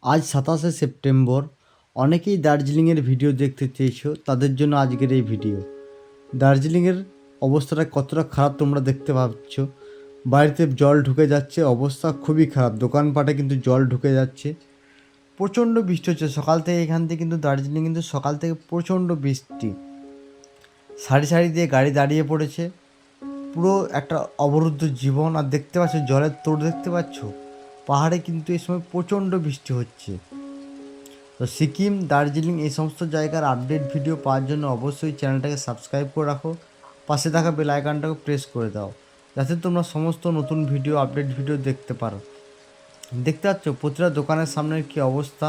আজ ২৭শে সেপ্টেম্বর। অনেকেই দার্জিলিংয়ের ভিডিও দেখতে চেয়েছো, তাদের জন্য আজকের এই ভিডিও। দার্জিলিংয়ের অবস্থাটা কতটা খারাপ তোমরা দেখতে পাচ্ছ। বাড়িতে জল ঢুকে যাচ্ছে, অবস্থা খুবই খারাপ। দোকানপাটে কিন্তু জল ঢুকে যাচ্ছে। প্রচণ্ড বৃষ্টি হচ্ছে সকাল থেকে এখান থেকে, কিন্তু দার্জিলিং কিন্তু সকাল থেকে প্রচণ্ড বৃষ্টি। সারি সারি দিয়ে গাড়ি দাঁড়িয়ে পড়েছে, পুরো একটা অবরুদ্ধ জীবন। আর দেখতে পাচ্ছ জলের তোড় দেখতে পাচ্ছ। পাহাড়ে কিন্তু এই সময় প্রচণ্ড বৃষ্টি হচ্ছে। তো সিকিম, দার্জিলিং এই সমস্ত জায়গার আপডেট ভিডিও পাওয়ার জন্য অবশ্যই চ্যানেলটাকে সাবস্ক্রাইব করে রাখো, পাশে থাকা বেল আইকনটাকে প্রেস করে দাও, যাতে তোমরা সমস্ত নতুন ভিডিও, আপডেট ভিডিও দেখতে পারো। দেখতে পাচ্ছ প্রতিটা দোকানের সামনের কী অবস্থা।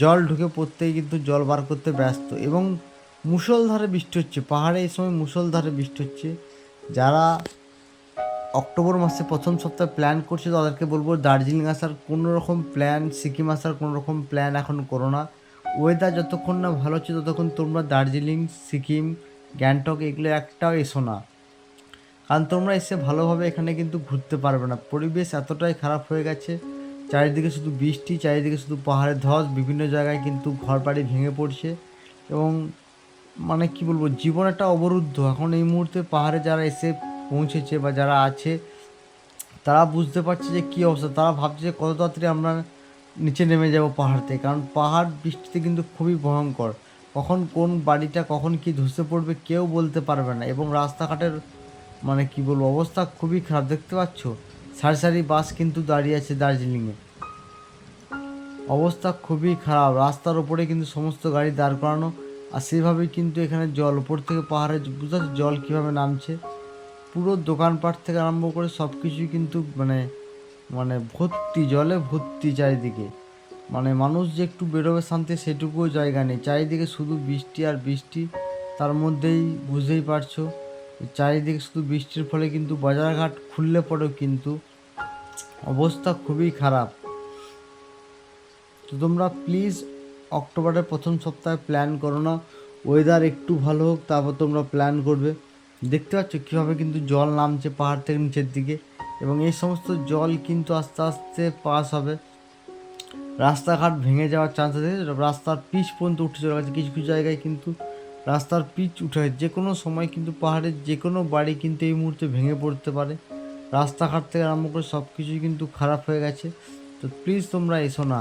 জল ঢুকে পড়তেই কিন্তু জল বার করতে ব্যস্ত, এবং মুষলধারে বৃষ্টি হচ্ছে। পাহাড়ে এই সময় মুষলধারে বৃষ্টি হচ্ছে। যারা অক্টোবর মাসে প্রথম সপ্তাহে প্ল্যান করছে তাদেরকে বলবো দার্জিলিং আসার কোনো রকম প্ল্যান, সিকিম আসার কোনো রকম প্ল্যান এখন করো না। ওয়েদার যতক্ষণ না ভালো হচ্ছে ততক্ষণ তোমরা দার্জিলিং, সিকিম, গ্যাংটক এগুলো একটাও এসো না। কারণ তোমরা এসে ভালোভাবে এখানে কিন্তু ঘুরতে পারবে না। পরিবেশ এতটাই খারাপ হয়ে গেছে, চারিদিকে শুধু বৃষ্টি, চারিদিকে শুধু পাহাড়ের ধস, বিভিন্ন জায়গায় কিন্তু ঘর বাড়ি ভেঙে পড়ছে। এবং মানে কি বলবো, জীবন একটা অবরুদ্ধ এখন এই মুহূর্তে। পাহাড়ে যারা এসে পৌঁছেছে বা যারা আছে, তারা বুঝতে পারছে যে কী অবস্থা। তারা ভাবছে যে কত তাড়াতাড়ি আমরা নিচে নেমে যাব পাহাড় থেকে, কারণ পাহাড় বৃষ্টিতে কিন্তু খুবই ভয়ঙ্কর। কখন কোন বাড়িটা কখন কি ধসে পড়বে কেউ বলতে পারবে না। এবং রাস্তাঘাটের মানে কি বলবো, অবস্থা খুবই খারাপ। দেখতে পাচ্ছ সারি সারি বাস কিন্তু দাঁড়িয়ে আছে দার্জিলিংয়ে। অবস্থা খুবই খারাপ, রাস্তার ওপরে কিন্তু সমস্ত গাড়ি দাঁড় করানো। আর সেভাবেই কিন্তু এখানে জল ওপর থেকে পাহাড়ে, বুঝতে পারছি জল কীভাবে নামছে। পুরো দোকানপাট থেকে আরম্ভ করে সব কিছুই কিন্তু মানে মানে ভর্তি, জলে ভর্তি চারিদিকে। মানে মানুষ যে একটু বেরোবে শান্তি সেটুকুও জায়গা নেই, চারিদিকে শুধু বৃষ্টি আর বৃষ্টি। তার মধ্যেই বুঝতেই পারছো চারিদিকে শুধু বৃষ্টির ফলে কিন্তু বাজারঘাট খুললে পরেও কিন্তু অবস্থা খুবই খারাপ। তো তোমরা প্লিজ অক্টোবরের প্রথম সপ্তাহে প্ল্যান করো না। ওয়েদার একটু ভালো হোক, তারপর তোমরা প্ল্যান করবে। দেখতে পাচ্ছ কীভাবে কিন্তু জল নামছে পাহাড় থেকে নিচের দিকে, এবং এই সমস্ত জল কিন্তু আস্তে আস্তে পাস হবে। রাস্তাঘাট ভেঙে যাওয়ার চান্স আছে, রাস্তার পিচ পর্যন্ত উঠে চলে গেছে। কিছু কিছু জায়গায় কিন্তু রাস্তার পিচ উঠে গেছে। যে কোনো সময় কিন্তু পাহাড়ের যে কোনো বাড়ি কিন্তু এই মুহূর্তে ভেঙে পড়তে পারে। রাস্তাঘাট থেকে আরম্ভ করে সব কিছুই কিন্তু খারাপ হয়ে গেছে। তো প্লিজ তোমরা এসো না।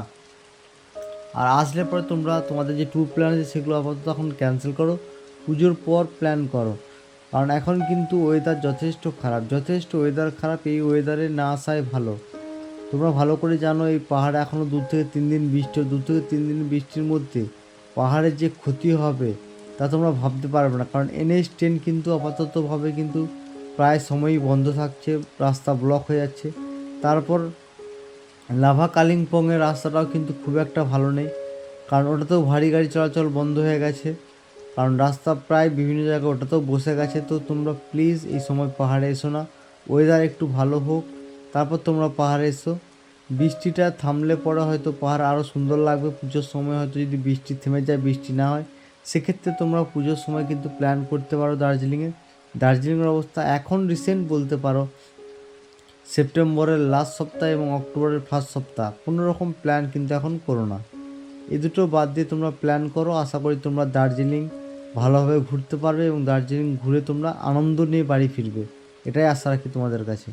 আর আসলে পরে তোমরা তোমাদের যে ট্যুর প্ল্যান আছে সেগুলো আপাতত এখন ক্যান্সেল করো, পুজোর পর প্ল্যান করো। কারণ এখন কিন্তু ওয়েদার যথেষ্ট খারাপ, যথেষ্ট ওয়েদার খারাপ। এই ওয়েদারে না আসাই ভালো। তোমরা ভালো করে জানো এই পাহাড়ে এখনও 2 থেকে 3 দিন বৃষ্টি, 2 থেকে 3 দিন বৃষ্টির মধ্যে পাহাড়ের যে ক্ষতি হবে তা তোমরা ভাবতে পারবে না। কারণ NH10 কিন্তু আপাততভাবে কিন্তু প্রায় সময়ই বন্ধ থাকছে, রাস্তা ব্লক হয়ে যাচ্ছে। তারপর লাভা কালিম্পংয়ের রাস্তাটাও কিন্তু খুব একটা ভালো নেই, কারণ ওটাতেও ভারী গাড়ি চলাচল বন্ধ হয়ে গেছে। কারণ রাস্তা প্রায় বিভিন্ন জায়গায় ওটাতেও বসে গেছে। তো তোমরা প্লিজ এই সময় পাহাড়ে এসো না। ওয়েদার একটু ভালো হোক, তারপর তোমরা পাহাড়ে এসো। বৃষ্টিটা থামলে পরে হয়তো পাহাড় আরও সুন্দর লাগবে। পুজোর সময় হয়তো যদি বৃষ্টি থেমে যায়, বৃষ্টি না হয়, সেক্ষেত্রে তোমরা পুজোর সময় কিন্তু প্ল্যান করতে পারো দার্জিলিংয়ে। দার্জিলিংয়ের অবস্থা এখন রিসেন্ট বলতে পারো সেপ্টেম্বরের লাস্ট সপ্তাহ এবং অক্টোবরের ফার্স্ট সপ্তাহ কোনো রকম প্ল্যান কিন্তু এখন করো না। এই দুটো বাদ দিয়ে তোমরা প্ল্যান করো। আশা করি তোমরা দার্জিলিং ভালোভাবে ঘুরতে পারবে এবং দার্জিলিং ঘুরে তোমরা আনন্দ নিয়ে বাড়ি ফিরবে। এটাই আশা রাখি তোমাদের কাছে।